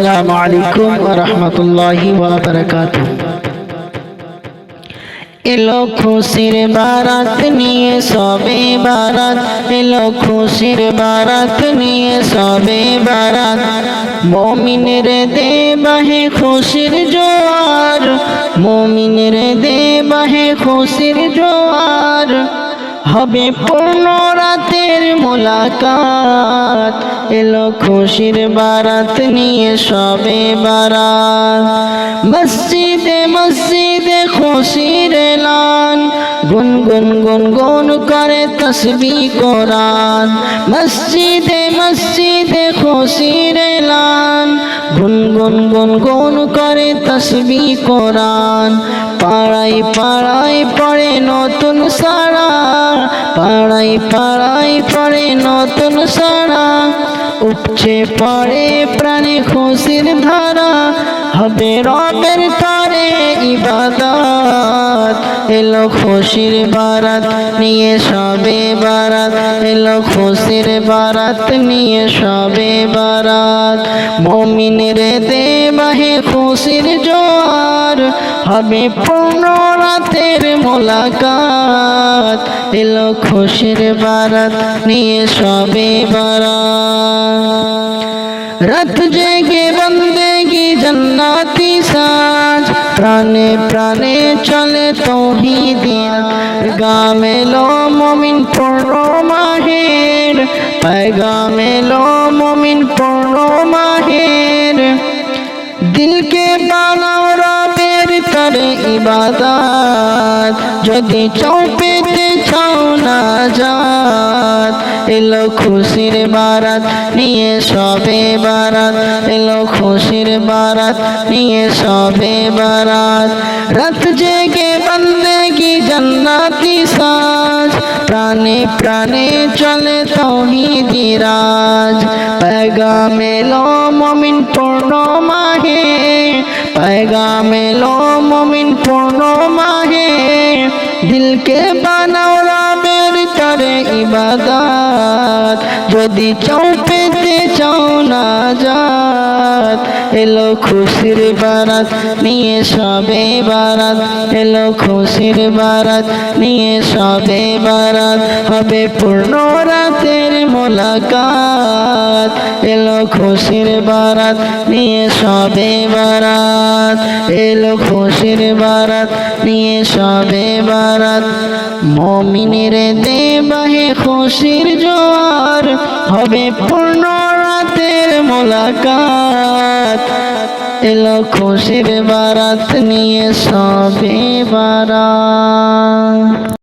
আসসালামু আলাইকুম ওয়া রাহমাতুল্লাহি ওয়া বারাকাতুহু। এলো খুশির বারাত নিয়ে সবে বারাত, এলো খুশির বারাত নিয়ে সবে বারাত। মুমিনের দে বাহে খুশির জোয়ার, মুমিনের দে বাহে খুশির জোয়ার। হবে পূর্ণ রাতের মোলাকাত, এলো খুশির বারাত নিয়ে সবে বারাত। মসজিদে মসজিদে খুশির এলান, গুনগুন গুনগুন করে তসবিহ কোরআন। মসজিদে মসজিদে খুশির এলান, গুনগুন গুনগুন করে তসবিহ কোরআন। পাড়ায় পাড়ায় পড়ে নতুন সারা, পাড়ায় পাড়ায় পড়ে নতুন সারা। উপচে পড়ে প্রাণে খুশির ধারা, হবে রবের তরে ইবাদত। এলো খুশির বারাত নিয়ে সবে বারাত, এলো খুশির বারাত নিয়ে সবে বারাত। মুমিনের দে বাহে খুশির জোয়ার, হবে পূর্ণ রাতের মোলাকাত। এলো খুশির বারাত নিয়ে সবে বারাত। রাত জেগে বন্দেগি জান্নাতি সাজ, প্রাণে প্রাণে চলে তৌহিদিয়া। গাম এলো মুমিন পূর্ণ মাহের, पैगाम এলো মুমিন পূর্ণ মাহের। দিলকে বানাও রবের তরে ইবাদত, যদি চাও পেতে চাও নাজাত। এলো খুশির বারাত নিয়ে সবে বারাত, এলো খুশির বারাত নিয়ে সবে বারাত। রাত জেগে বন্দেগি জান্নাতি সাজ, প্রাণে প্রাণে চলে তৌহিদি রাজ। पैगाम এলো মুমিন পূর্ণ মাহে, पैगाम এলো মুমিন পূর্ণ মাহে। দিলকে বানাও রবের তরে ইবাদত, যদি চাও পেতে চাও নাজাত। এলো খুশির বারাত নিয়ে সবে বারাত, এলো খুশির বারাত নিয়ে সবে বারাত। হবে পূর্ণ রাতের মোলাকাত, এলো খুশির বারাত নিয়ে সবে বারাত, এলো খুশির বারাত নিয়ে সবে বারাত। মুমিনের দে বাহে খুশির জোয়ার, হবে পূর্ণ রাতের মোলাকাত। এলো খুশির বারাত নিয়ে সবে বারাত।